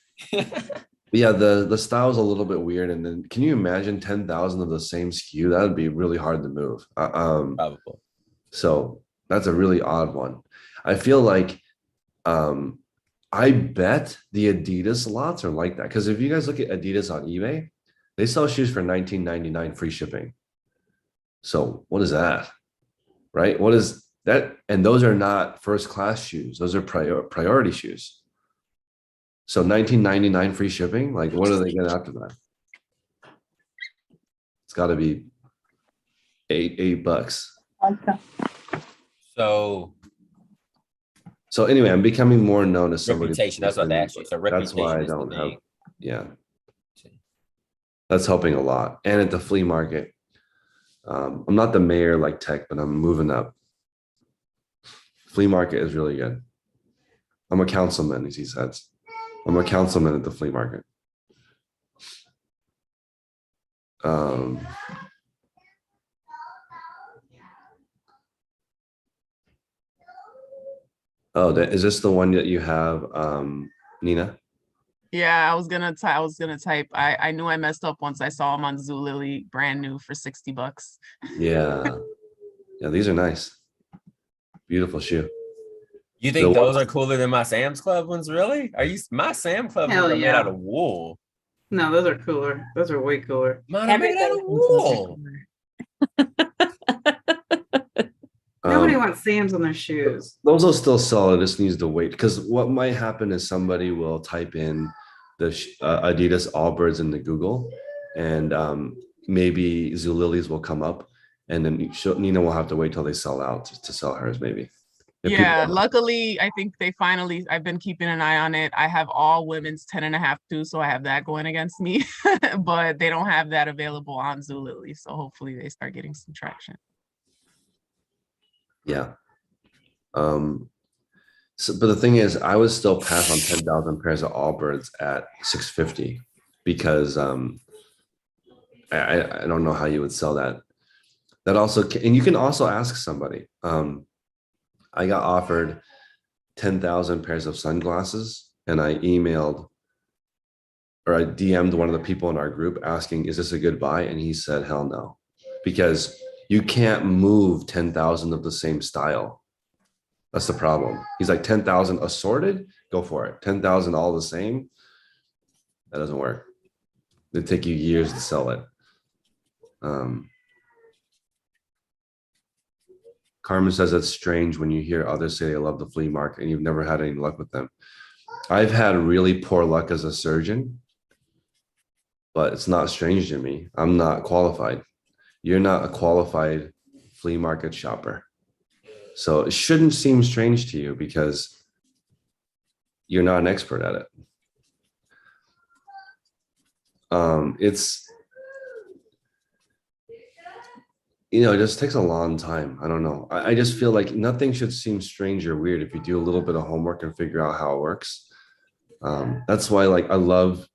Yeah, the style's a little bit weird. And then can you imagine 10,000 of the same SKU? That would be really hard to move. Probably. So that's a really odd one. I feel like I bet the Adidas lots are like that. Because if you guys look at Adidas on eBay, they sell shoes for $19.99 free shipping. So what is that? Right? What is that? And those are not first class shoes. Those are priority shoes. So $19.99 free shipping. Like, what are they get after that? It's got to be $8. So anyway, I'm becoming more known as somebody. reputation. That's what they asked you. So That's why I reputation is the don't have. thing. Yeah, that's helping a lot. And at the flea market, I'm not the mayor like tech, but I'm moving up. Flea market is really good. I'm a councilman, as he says. I'm a councilman at the flea market. Is this the one that you have, Nina? Yeah, I was gonna type. I knew I messed up once I saw them on Zulily, brand new for $60. Yeah. Yeah, these are nice. Beautiful shoe. You think The those one- are cooler than my Sam's Club ones? Really? My Sam's Club Hell ones are made yeah. out of wool. No, those are cooler. Those are way cooler. Mine are made out of wool. Nobody wants Sam's on their shoes. Those will still sell. It just needs to wait because what might happen is somebody will type in the Adidas Allbirds into Google, and maybe Zulili's will come up, and then Nina will have to wait till they sell out to sell hers. Maybe. If Yeah, people- luckily, I think I've been keeping an eye on it. I have all women's 10.5 too, so I have that going against me, but they don't have that available on Zulily. So hopefully they start getting some traction. Yeah. So, but the thing is, I would still pass on 10,000 pairs of Allbirds at 650 because I don't know how you would sell that. That also, and you can also ask somebody. I got offered 10,000 pairs of sunglasses, and I emailed or I DM'd one of the people in our group asking, "Is this a good buy?" And he said, "Hell no," because you can't move 10,000 of the same style. That's the problem. He's like 10,000 assorted, go for it. 10,000 all the same. That doesn't work. It'd take you years to sell it. Carmen says it's strange when you hear others say they love the flea market and you've never had any luck with them. I've had really poor luck as a surgeon, but it's not strange to me. I'm not qualified. You're not a qualified flea market shopper. So it shouldn't seem strange to you because you're not an expert at it. It's, you know, it just takes a long time. I don't know. I just feel like nothing should seem strange or weird if you do a little bit of homework and figure out how it works. That's why, like, I love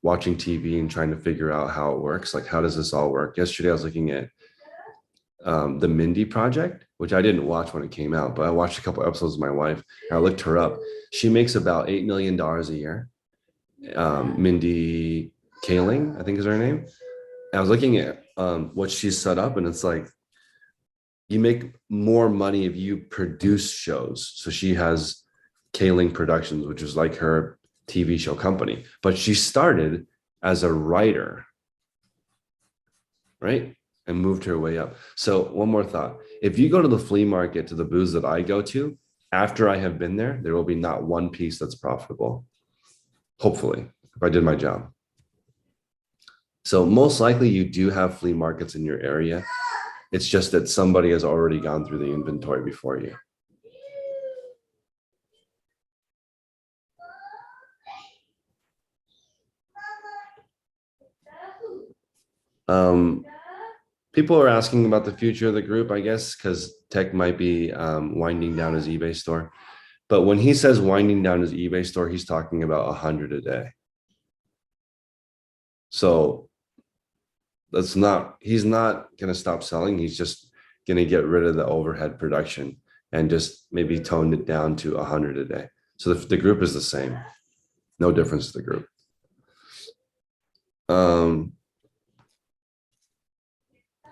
watching TV and trying to figure out how it works. Like, how does this all work? Yesterday, I was looking at the Mindy Project, which I didn't watch when it came out, but I watched a couple episodes with my wife. And I looked her up. She makes about $8 million a year. Mindy Kaling, I think is her name. And I was looking at what she's set up, and it's like you make more money if you produce shows. So she has Kaling Productions, which is like her TV show company, but she started as a writer, right? And moved her way up. So one more thought. If you go to the flea market, to the booths that I go to, after I have been there, there will be not one piece that's profitable. Hopefully, if I did my job. So most likely you do have flea markets in your area. It's just that somebody has already gone through the inventory before you. People are asking about the future of the group, I guess, because Tech might be winding down his eBay store. But when he says winding down his eBay store, he's talking about 100 a day. So he's not going to stop selling. He's just going to get rid of the overhead production and just maybe toned it down to 100 a day. So the group is the same. No difference to the group.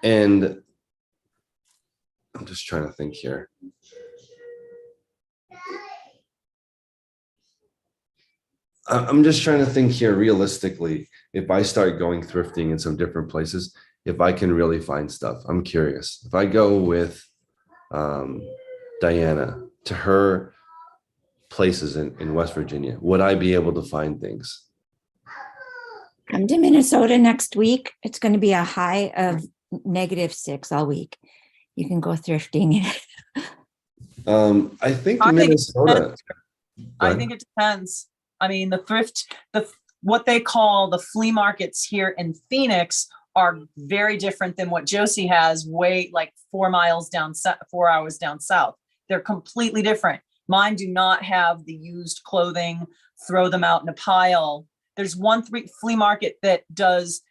And I'm just trying to think here. I'm just trying to think here realistically, if I start going thrifting in some different places, if I can really find stuff. I'm curious. If I go with Diana to her places in West Virginia, would I be able to find things? Come to Minnesota next week. It's going to be a high of -6 all week. You can go thrifting. I think I think Minnesota. I think it depends. I mean, what they call the flea markets here in Phoenix are very different than what Josie has, way like 4 hours down south. They're completely different. Mine do not have the used clothing, throw them out in a pile. There's one flea market that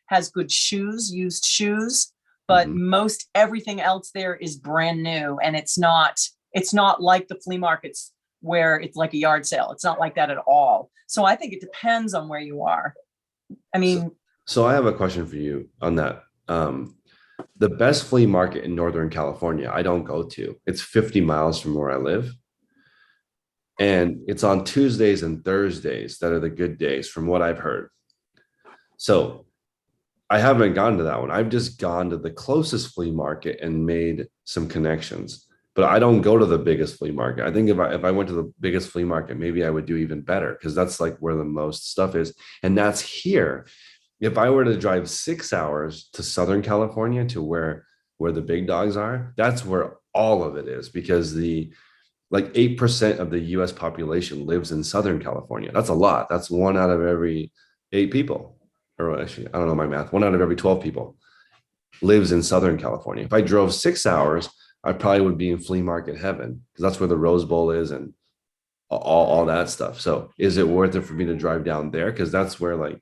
has good shoes, used shoes, but most everything else there is brand new. And it's not like the flea markets where it's like a yard sale. It's not like that at all. So I think it depends on where you are. I mean, so I have a question for you on that. The best flea market in Northern California, I don't go to. It's 50 miles from where I live. And it's on Tuesdays and Thursdays that are the good days from what I've heard. So I haven't gone to that one. I've just gone to the closest flea market and made some connections. But I don't go to the biggest flea market. I think if I went to the biggest flea market, maybe I would do even better because that's like where the most stuff is. And that's here. If I were to drive 6 hours to Southern California to where the big dogs are, that's where all of it is, because like 8% of the US population lives in Southern California. That's a lot. That's 1 out of every 8 people. Or actually, I don't know my math. 1 out of every 12 people lives in Southern California. If I drove 6 hours, I probably would be in flea market heaven because that's where the Rose Bowl is and all that stuff. So is it worth it for me to drive down there? Because that's where like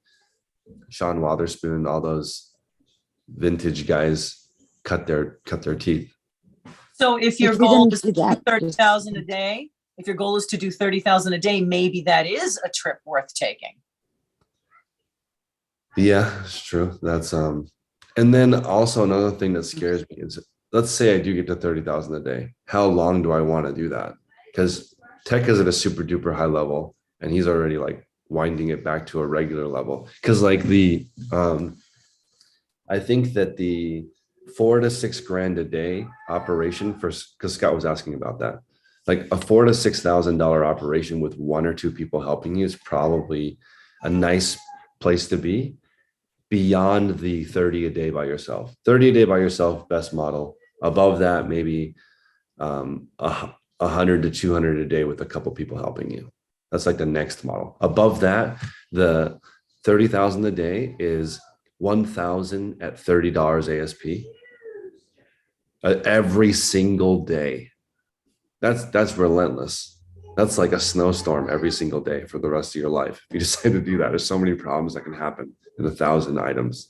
Sean Wotherspoon, all those vintage guys cut their teeth. so if your goal is to do 30,000 a day, if your goal is to do 30,000 a day, maybe that is a trip worth taking. Yeah, it's true. That's and then also another thing that scares me is, let's say I do get to 30,000 a day. How long do I want to do that? Because Tech is at a super duper high level and he's already like winding it back to a regular level. Because like the I think that the $4,000 to $6,000 a day operation for, because Scott was asking about that, like a $4,000 to $6,000 operation with one or two people helping you is probably a nice place to be, beyond the 30 a day by yourself. 30 a day by yourself, best model. Above that, maybe a 100 to 200 a day with a couple people helping you. That's like the next model. Above that, the 30,000 a day is 1,000 at $30 ASP every single day. That's relentless. That's like a snowstorm every single day for the rest of your life. If you decide to do that, there's so many problems that can happen in 1,000 items.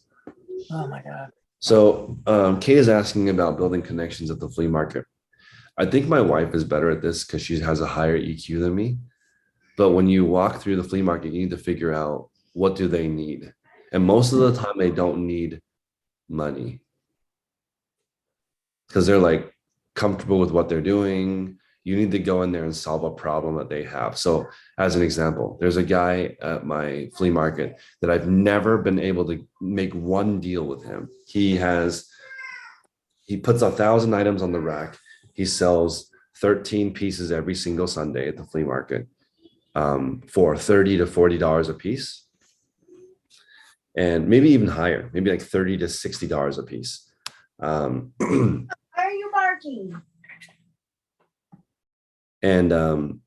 Oh my God. So Kate is asking about building connections at the flea market. I think my wife is better at this because she has a higher EQ than me. But when you walk through the flea market, you need to figure out, what do they need? And most of the time they don't need money, because they're like comfortable with what they're doing. You need to go in there and solve a problem that they have. So as an example, there's a guy at my flea market that I've never been able to make one deal with him. He puts 1,000 items on the rack. He sells 13 pieces every single Sunday at the flea market for $30 to $40 a piece. And maybe even higher, maybe like $30 to $60 a piece. Why are you barking? And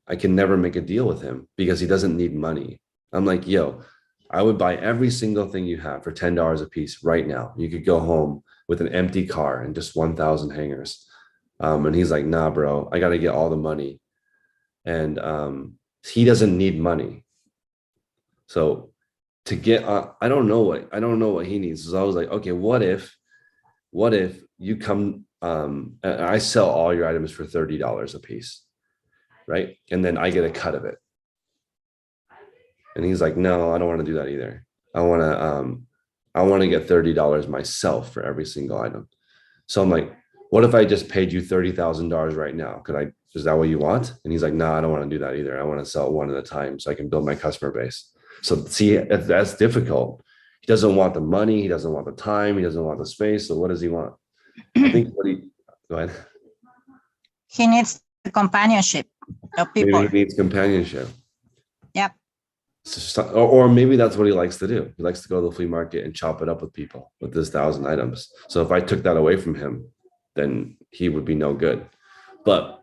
I can never make a deal with him because he doesn't need money. I'm like, yo, I would buy every single thing you have for $10 a piece right now. You could go home with an empty car and just 1,000 hangers. And he's like, nah, bro, I got to get all the money. And he doesn't need money. So to get, I don't know what he needs. So I was like, okay, what if you come, I sell all your items for $30 a piece, right? And then I get a cut of it. And he's like, no, I don't want to do that either. I want to get $30 myself for every single item. So I'm like, what if I just paid you $30,000 right now? Is that what you want? And he's like, no, I don't want to do that either. I want to sell one at a time so I can build my customer base. So see, that's difficult. He doesn't want the money. He doesn't want the time. He doesn't want the space. So what does he want? I think go ahead. He needs companionship of people. Maybe he needs companionship. Yep. Or maybe that's what he likes to do. He likes to go to the flea market and chop it up with people with this 1,000 items. So if I took that away from him, then he would be no good. But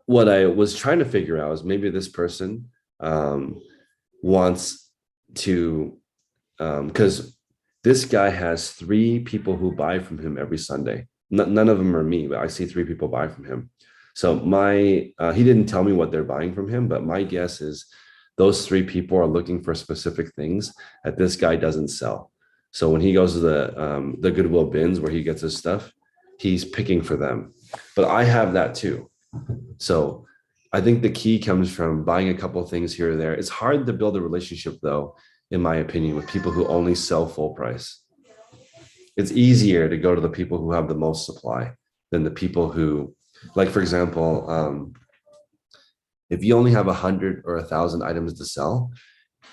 what I was trying to figure out is maybe this person wants to, because this guy has 3 people who buy from him every Sunday. None of them are me, but I see 3 people buy from him. So he didn't tell me what they're buying from him, but my guess is those 3 people are looking for specific things that this guy doesn't sell. So when he goes to the Goodwill bins where he gets his stuff, he's picking for them. But I have that too. So I think the key comes from buying a couple of things here or there. It's hard to build a relationship, though, in my opinion, with people who only sell full price. It's easier to go to the people who have the most supply than the people who, like, for example, if you only have 100 or 1,000 items to sell,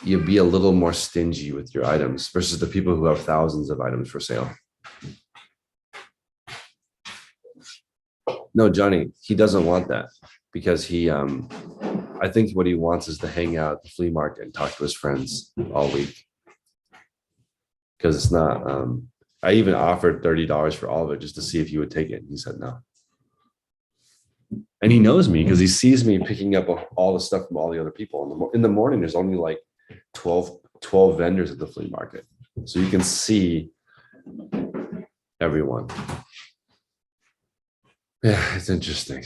you'd be a little more stingy with your items versus the people who have thousands of items for sale. No, Johnny, he doesn't want that because I think what he wants is to hang out at the flea market and talk to his friends all week. Because it's not, I even offered $30 for all of it just to see if he would take it. He said no. And he knows me because he sees me picking up all the stuff from all the other people. In the morning, there's only like 12 vendors at the flea market. So you can see everyone. Yeah, it's interesting.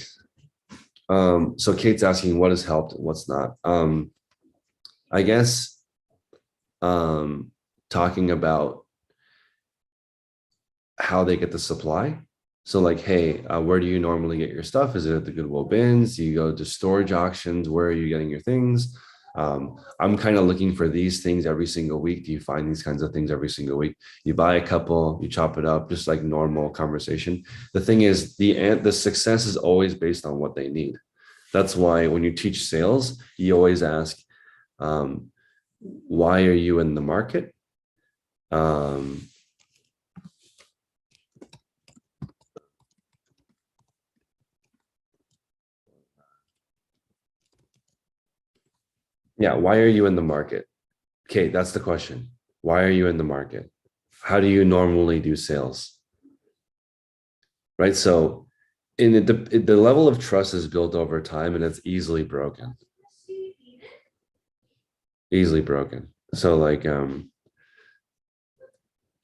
So Kate's asking what has helped and what's not. I guess talking about how they get the supply. So like, hey, where do you normally get your stuff? Is it at the Goodwill bins? Do you go to storage auctions? Where are you getting your things? I'm kind of looking for these things every single week. Do you find these kinds of things every single week? You buy a couple, you chop it up, just like normal conversation. The thing is, the success is always based on what they need. That's why when you teach sales, you always ask, why are you in the market? Yeah, why are you in the market? Okay, that's the question. Why are you in the market? How do you normally do sales? Right? So the level of trust is built over time, and it's easily broken. Easily broken. So like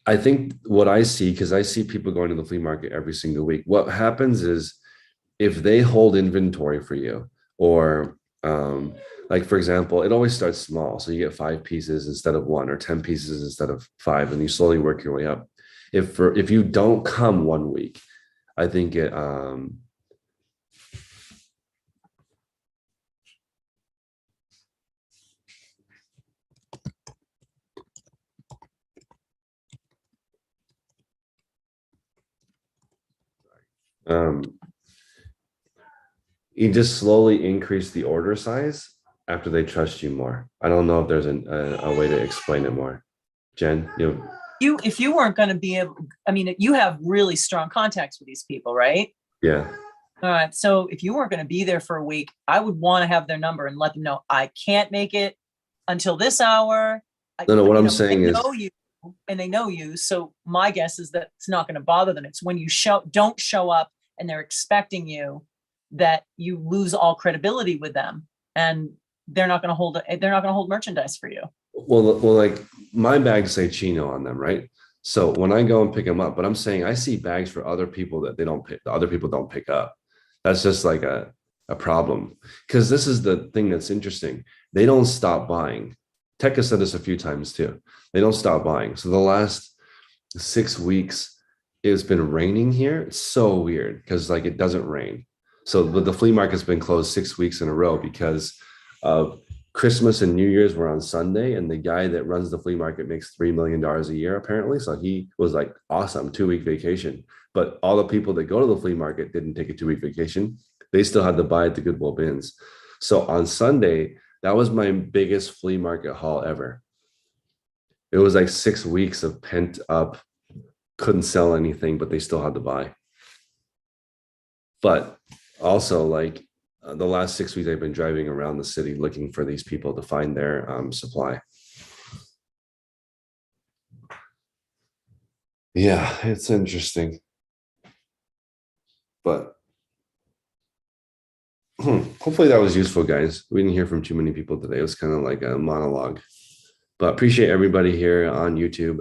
I think what I see, because I see people going to the flea market every single week, what happens is if they hold inventory for you, or like for example, it always starts small. So you get 5 pieces instead of 1, or 10 pieces instead of 5, and you slowly work your way up. If you don't come one week, I think it you just slowly increase the order size after they trust you more. I don't know if there's a way to explain it more. Jen, If you weren't going to be able, I mean, you have really strong contacts with these people, right? yeah. All right. So if you weren't going to be there for a week, I would want to have their number and let them know I can't make it until this hour. No, what I'm They saying is, know you, and they know you. So my guess is that it's not going to bother them. It's when you don't show up and they're expecting you, that you lose all credibility with them, and they're not going to hold merchandise for you. well, like my bags say Chino on them, right? So when I go and pick them up, but I'm saying I see bags for other people that they don't pick, the other people don't pick up. That's just like a problem, because this is the thing that's interesting. They don't stop buying. Tech has said this a few times too. They don't stop buying. So the last 6 weeks, it's been raining here. It's so weird because like it doesn't rain. So the flea market's been closed 6 weeks in a row because of Christmas and New Year's were on Sunday, and the guy that runs the flea market makes $3 million a year apparently. So he was like, awesome, 2-week vacation. But all the people that go to the flea market didn't take a 2-week vacation. They still had to buy at the Goodwill bins. So on Sunday, that was my biggest flea market haul ever. It was like 6 weeks of pent up, couldn't sell anything, but they still had to buy. But also like the last 6 weeks, I've been driving around the city looking for these people to find their supply. Yeah, it's interesting. But hopefully that was useful, guys. We didn't hear from too many people today. It was kind of like a monologue. But appreciate everybody here on YouTube.